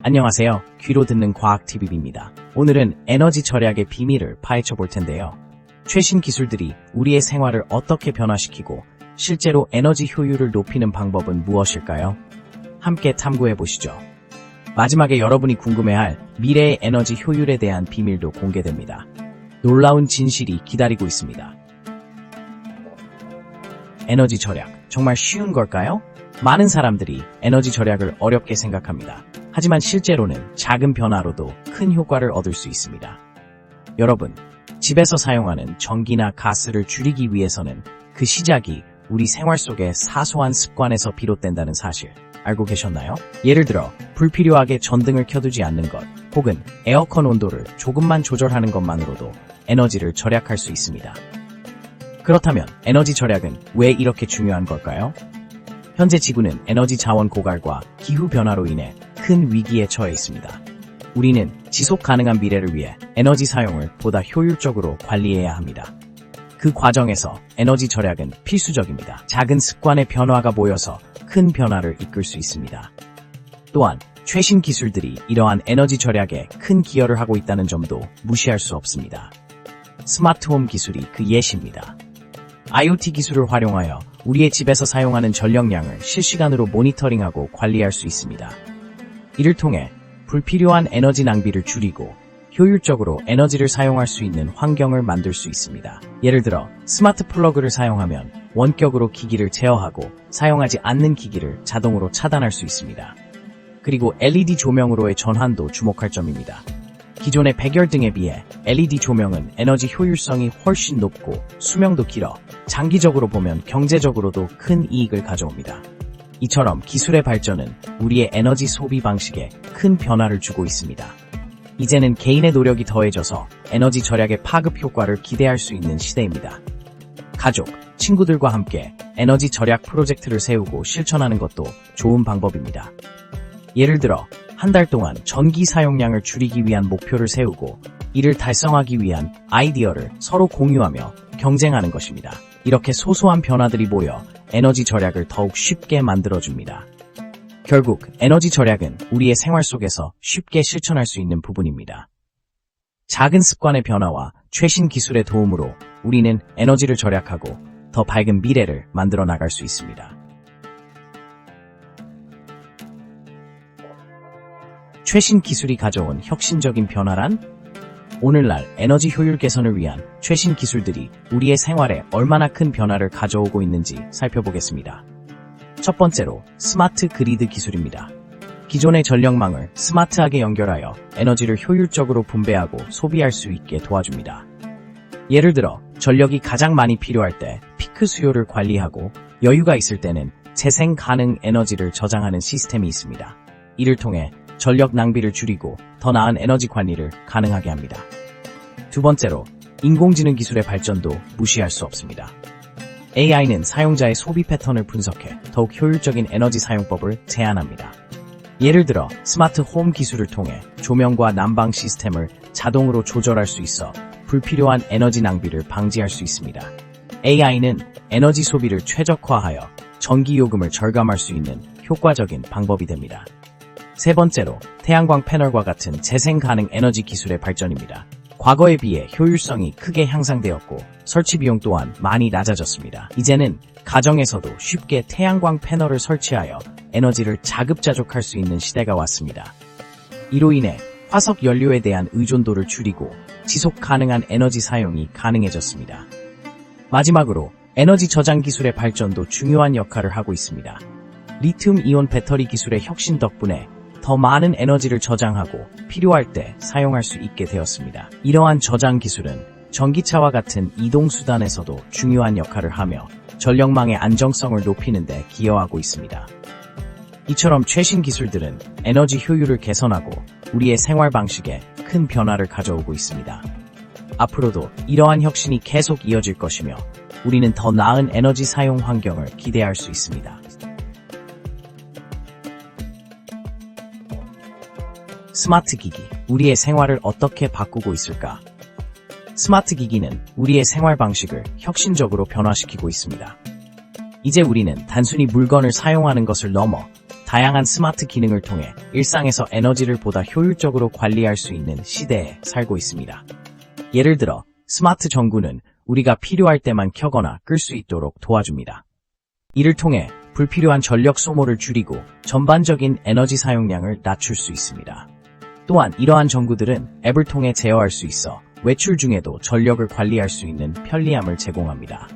안녕하세요. 귀로 듣는 과학TV입니다. 오늘은 에너지 절약의 비밀을 파헤쳐 볼 텐데요. 최신 기술들이 우리의 생활을 어떻게 변화시키고 실제로 에너지 효율을 높이는 방법은 무엇일까요? 함께 탐구해 보시죠. 마지막에 여러분이 궁금해할 미래의 에너지 효율에 대한 비밀도 공개됩니다. 놀라운 진실이 기다리고 있습니다. 에너지 절약, 정말 쉬운 걸까요? 많은 사람들이 에너지 절약을 어렵게 생각합니다. 하지만 실제로는 작은 변화로도 큰 효과를 얻을 수 있습니다. 여러분, 집에서 사용하는 전기나 가스를 줄이기 위해서는 그 시작이 우리 생활 속의 사소한 습관에서 비롯된다는 사실 알고 계셨나요? 예를 들어 불필요하게 전등을 켜두지 않는 것, 혹은 에어컨 온도를 조금만 조절하는 것만으로도 에너지를 절약할 수 있습니다. 그렇다면 에너지 절약은 왜 이렇게 중요한 걸까요? 현재 지구는 에너지 자원 고갈과 기후 변화로 인해 큰 위기에 처해 있습니다. 우리는 지속 가능한 미래를 위해 에너지 사용을 보다 효율적으로 관리해야 합니다. 그 과정에서 에너지 절약은 필수적입니다. 작은 습관의 변화가 모여서 큰 변화를 이끌 수 있습니다. 또한 최신 기술들이 이러한 에너지 절약에 큰 기여를 하고 있다는 점도 무시할 수 없습니다. 스마트홈 기술이 그 예시입니다. IoT 기술을 활용하여 우리의 집에서 사용하는 전력량을 실시간으로 모니터링하고 관리할 수 있습니다. 이를 통해 불필요한 에너지 낭비를 줄이고 효율적으로 에너지를 사용할 수 있는 환경을 만들 수 있습니다. 예를 들어 스마트 플러그를 사용하면 원격으로 기기를 제어하고 사용하지 않는 기기를 자동으로 차단할 수 있습니다. 그리고 LED 조명으로의 전환도 주목할 점입니다. 기존의 백열등에 비해 LED 조명은 에너지 효율성이 훨씬 높고 수명도 길어 장기적으로 보면 경제적으로도 큰 이익을 가져옵니다. 이처럼 기술의 발전은 우리의 에너지 소비 방식에 큰 변화를 주고 있습니다. 이제는 개인의 노력이 더해져서 에너지 절약의 파급 효과를 기대할 수 있는 시대입니다. 가족, 친구들과 함께 에너지 절약 프로젝트를 세우고 실천하는 것도 좋은 방법입니다. 예를 들어 한 달 동안 전기 사용량을 줄이기 위한 목표를 세우고 이를 달성하기 위한 아이디어를 서로 공유하며 경쟁하는 것입니다. 이렇게 소소한 변화들이 모여 에너지 절약을 더욱 쉽게 만들어줍니다. 결국 에너지 절약은 우리의 생활 속에서 쉽게 실천할 수 있는 부분입니다. 작은 습관의 변화와 최신 기술의 도움으로 우리는 에너지를 절약하고 더 밝은 미래를 만들어 나갈 수 있습니다. 최신 기술이 가져온 혁신적인 변화란? 오늘날 에너지 효율 개선을 위한 최신 기술들이 우리의 생활에 얼마나 큰 변화를 가져오고 있는지 살펴보겠습니다. 첫 번째로 스마트 그리드 기술입니다. 기존의 전력망을 스마트하게 연결하여 에너지를 효율적으로 분배하고 소비할 수 있게 도와줍니다. 예를 들어 전력이 가장 많이 필요할 때 피크 수요를 관리하고 여유가 있을 때는 재생 가능 에너지를 저장하는 시스템이 있습니다. 이를 통해 전력 낭비를 줄이고 더 나은 에너지 관리를 가능하게 합니다. 두 번째로 인공지능 기술의 발전도 무시할 수 없습니다. AI는 사용자의 소비 패턴을 분석해 더욱 효율적인 에너지 사용법을 제안합니다. 예를 들어 스마트 홈 기술을 통해 조명과 난방 시스템을 자동으로 조절할 수 있어 불필요한 에너지 낭비를 방지할 수 있습니다. AI는 에너지 소비를 최적화하여 전기 요금을 절감할 수 있는 효과적인 방법이 됩니다. 세 번째로 태양광 패널과 같은 재생 가능 에너지 기술의 발전입니다. 과거에 비해 효율성이 크게 향상되었고 설치 비용 또한 많이 낮아졌습니다. 이제는 가정에서도 쉽게 태양광 패널을 설치하여 에너지를 자급자족할 수 있는 시대가 왔습니다. 이로 인해 화석 연료에 대한 의존도를 줄이고 지속 가능한 에너지 사용이 가능해졌습니다. 마지막으로 에너지 저장 기술의 발전도 중요한 역할을 하고 있습니다. 리튬 이온 배터리 기술의 혁신 덕분에 더 많은 에너지를 저장하고 필요할 때 사용할 수 있게 되었습니다. 이러한 저장 기술은 전기차와 같은 이동수단에서도 중요한 역할을 하며 전력망의 안정성을 높이는 데 기여하고 있습니다. 이처럼 최신 기술들은 에너지 효율을 개선하고 우리의 생활 방식에 큰 변화를 가져오고 있습니다. 앞으로도 이러한 혁신이 계속 이어질 것이며 우리는 더 나은 에너지 사용 환경을 기대할 수 있습니다. 스마트 기기, 우리의 생활을 어떻게 바꾸고 있을까? 스마트 기기는 우리의 생활 방식을 혁신적으로 변화시키고 있습니다. 이제 우리는 단순히 물건을 사용하는 것을 넘어 다양한 스마트 기능을 통해 일상에서 에너지를 보다 효율적으로 관리할 수 있는 시대에 살고 있습니다. 예를 들어 스마트 전구는 우리가 필요할 때만 켜거나 끌 수 있도록 도와줍니다. 이를 통해 불필요한 전력 소모를 줄이고 전반적인 에너지 사용량을 낮출 수 있습니다. 또한 이러한 전구들은 앱을 통해 제어할 수 있어 외출 중에도 전력을 관리할 수 있는 편리함을 제공합니다.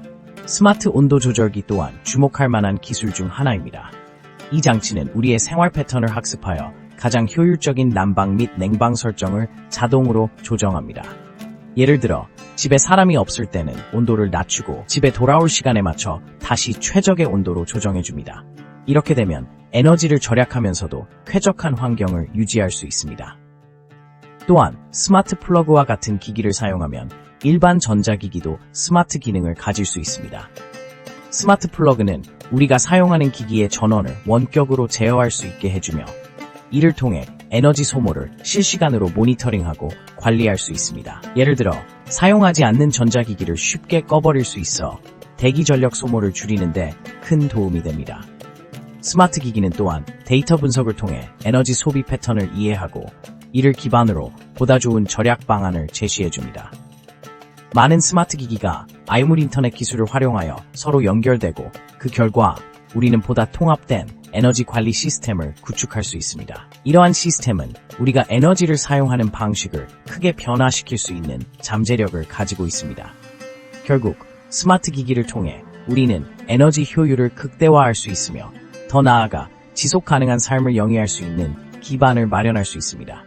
스마트 온도 조절기 또한 주목할 만한 기술 중 하나입니다. 이 장치는 우리의 생활 패턴을 학습하여 가장 효율적인 난방 및 냉방 설정을 자동으로 조정합니다. 예를 들어 집에 사람이 없을 때는 온도를 낮추고 집에 돌아올 시간에 맞춰 다시 최적의 온도로 조정해줍니다. 이렇게 되면 에너지를 절약하면서도 쾌적한 환경을 유지할 수 있습니다. 또한 스마트 플러그와 같은 기기를 사용하면 일반 전자기기도 스마트 기능을 가질 수 있습니다. 스마트 플러그는 우리가 사용하는 기기의 전원을 원격으로 제어할 수 있게 해주며 이를 통해 에너지 소모를 실시간으로 모니터링하고 관리할 수 있습니다. 예를 들어 사용하지 않는 전자기기를 쉽게 꺼버릴 수 있어 대기 전력 소모를 줄이는데 큰 도움이 됩니다. 스마트 기기는 또한 데이터 분석을 통해 에너지 소비 패턴을 이해하고 이를 기반으로 보다 좋은 절약 방안을 제시해줍니다. 많은 스마트 기기가 아이물 인터넷 기술을 활용하여 서로 연결되고 그 결과 우리는 보다 통합된 에너지 관리 시스템을 구축할 수 있습니다. 이러한 시스템은 우리가 에너지를 사용하는 방식을 크게 변화시킬 수 있는 잠재력을 가지고 있습니다. 결국 스마트 기기를 통해 우리는 에너지 효율을 극대화할 수 있으며 더 나아가 지속 가능한 삶을 영위할 수 있는 기반을 마련할 수 있습니다.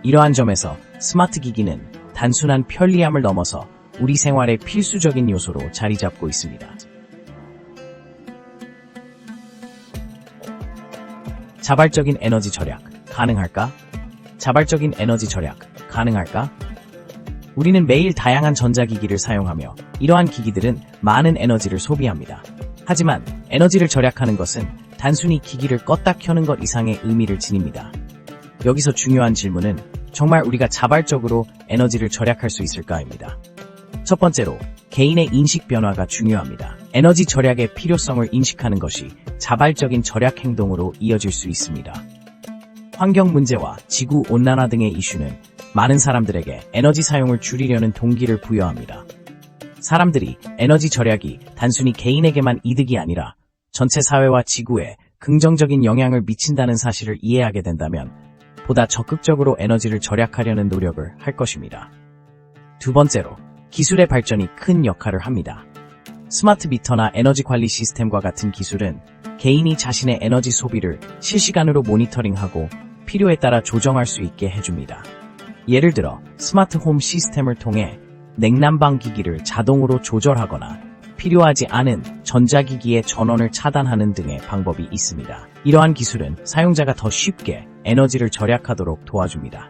이러한 점에서 스마트 기기는 단순한 편리함을 넘어서 우리 생활의 필수적인 요소로 자리 잡고 있습니다. 자발적인 에너지 절약 가능할까? 자발적인 에너지 절약 가능할까? 우리는 매일 다양한 전자기기를 사용하며 이러한 기기들은 많은 에너지를 소비합니다. 하지만 에너지를 절약하는 것은 단순히 기기를 껐다 켜는 것 이상의 의미를 지닙니다. 여기서 중요한 질문은 정말 우리가 자발적으로 에너지를 절약할 수 있을까입니다. 첫 번째로 개인의 인식 변화가 중요합니다. 에너지 절약의 필요성을 인식하는 것이 자발적인 절약 행동으로 이어질 수 있습니다. 환경 문제와 지구 온난화 등의 이슈는 많은 사람들에게 에너지 사용을 줄이려는 동기를 부여합니다. 사람들이 에너지 절약이 단순히 개인에게만 이득이 아니라 전체 사회와 지구에 긍정적인 영향을 미친다는 사실을 이해하게 된다면 보다 적극적으로 에너지를 절약하려는 노력을 할 것입니다. 두 번째로, 기술의 발전이 큰 역할을 합니다. 스마트 미터나 에너지 관리 시스템과 같은 기술은 개인이 자신의 에너지 소비를 실시간으로 모니터링하고 필요에 따라 조정할 수 있게 해줍니다. 예를 들어 스마트 홈 시스템을 통해 냉난방 기기를 자동으로 조절하거나 필요하지 않은 전자기기의 전원을 차단하는 등의 방법이 있습니다. 이러한 기술은 사용자가 더 쉽게 에너지를 절약하도록 도와줍니다.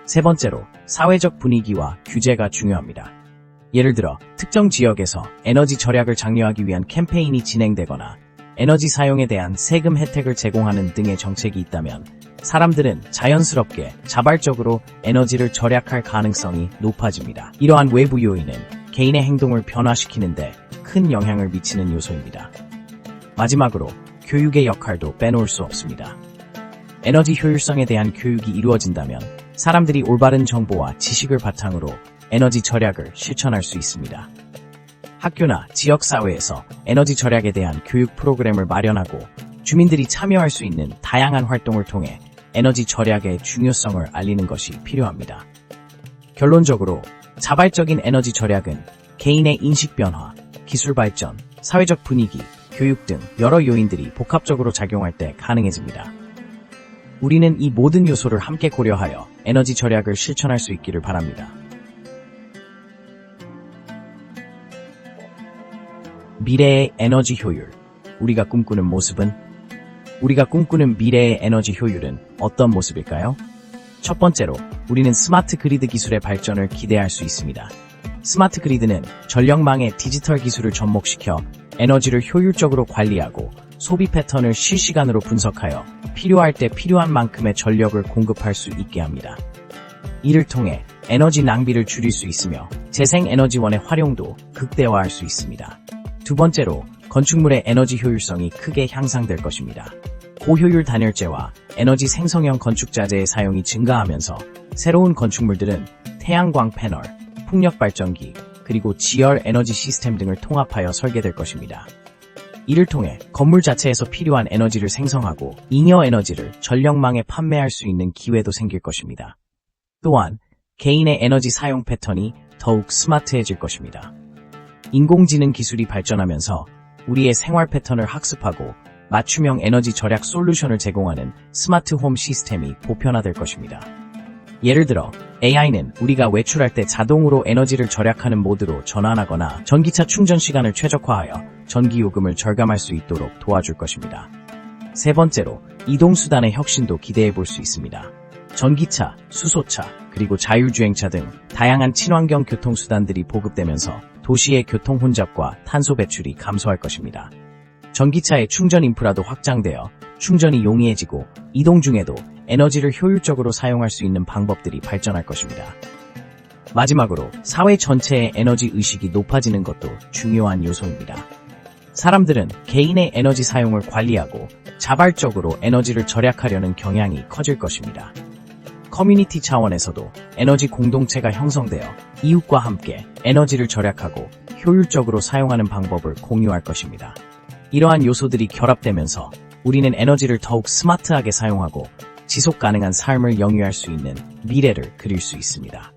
세 번째로, 사회적 분위기와 규제가 중요합니다. 예를 들어 특정 지역에서 에너지 절약을 장려하기 위한 캠페인이 진행되거나 에너지 사용에 대한 세금 혜택을 제공하는 등의 정책이 있다면 사람들은 자연스럽게 자발적으로 에너지를 절약할 가능성이 높아집니다. 이러한 외부 요인은 개인의 행동을 변화시키는데 큰 영향을 미치는 요소입니다. 마지막으로, 교육의 역할도 빼놓을 수 없습니다. 에너지 효율성에 대한 교육이 이루어진다면 사람들이 올바른 정보와 지식을 바탕으로 에너지 절약을 실천할 수 있습니다. 학교나 지역사회에서 에너지 절약에 대한 교육 프로그램을 마련하고 주민들이 참여할 수 있는 다양한 활동을 통해 에너지 절약의 중요성을 알리는 것이 필요합니다. 결론적으로 자발적인 에너지 절약은 개인의 인식 변화, 기술 발전, 사회적 분위기, 교육 등 여러 요인들이 복합적으로 작용할 때 가능해집니다. 우리는 이 모든 요소를 함께 고려하여 에너지 절약을 실천할 수 있기를 바랍니다. 미래의 에너지 효율. 우리가 꿈꾸는 모습은? 우리가 꿈꾸는 미래의 에너지 효율은 어떤 모습일까요? 첫 번째로, 우리는 스마트 그리드 기술의 발전을 기대할 수 있습니다. 스마트 그리드는 전력망의 디지털 기술을 접목시켜 에너지를 효율적으로 관리하고 소비 패턴을 실시간으로 분석하여 필요할 때 필요한 만큼의 전력을 공급할 수 있게 합니다. 이를 통해 에너지 낭비를 줄일 수 있으며 재생에너지원의 활용도 극대화할 수 있습니다. 두 번째로, 건축물의 에너지 효율성이 크게 향상될 것입니다. 고효율 단열재와 에너지 생성형 건축자재의 사용이 증가하면서 새로운 건축물들은 태양광 패널, 풍력 발전기, 그리고 지열 에너지 시스템 등을 통합하여 설계될 것입니다. 이를 통해 건물 자체에서 필요한 에너지를 생성하고 잉여 에너지를 전력망에 판매할 수 있는 기회도 생길 것입니다. 또한 개인의 에너지 사용 패턴이 더욱 스마트해질 것입니다. 인공지능 기술이 발전하면서 우리의 생활 패턴을 학습하고 맞춤형 에너지 절약 솔루션을 제공하는 스마트 홈 시스템이 보편화될 것입니다. 예를 들어 AI는 우리가 외출할 때 자동으로 에너지를 절약하는 모드로 전환하거나 전기차 충전 시간을 최적화하여 전기요금을 절감할 수 있도록 도와줄 것입니다. 세 번째로 이동수단의 혁신도 기대해 볼 수 있습니다. 전기차, 수소차, 그리고 자율주행차 등 다양한 친환경 교통수단들이 보급되면서 도시의 교통 혼잡과 탄소 배출이 감소할 것입니다. 전기차의 충전 인프라도 확장되어 충전이 용이해지고 이동 중에도 에너지를 효율적으로 사용할 수 있는 방법들이 발전할 것입니다. 마지막으로 사회 전체의 에너지 의식이 높아지는 것도 중요한 요소입니다. 사람들은 개인의 에너지 사용을 관리하고 자발적으로 에너지를 절약하려는 경향이 커질 것입니다. 커뮤니티 차원에서도 에너지 공동체가 형성되어 이웃과 함께 에너지를 절약하고 효율적으로 사용하는 방법을 공유할 것입니다. 이러한 요소들이 결합되면서 우리는 에너지를 더욱 스마트하게 사용하고 지속 가능한 삶을 영위할 수 있는 미래를 그릴 수 있습니다.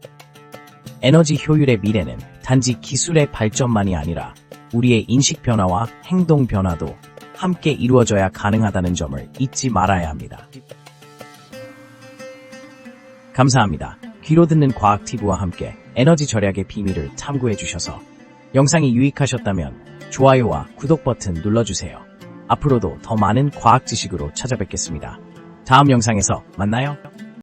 에너지 효율의 미래는 단지 기술의 발전만이 아니라 우리의 인식 변화와 행동 변화도 함께 이루어져야 가능하다는 점을 잊지 말아야 합니다. 감사합니다. 귀로 듣는 과학티브와 함께 에너지 절약의 비밀을 탐구해 주셔서 영상이 유익하셨다면 좋아요와 구독 버튼 눌러주세요. 앞으로도 더 많은 과학 지식으로 찾아뵙겠습니다. 다음 영상에서 만나요.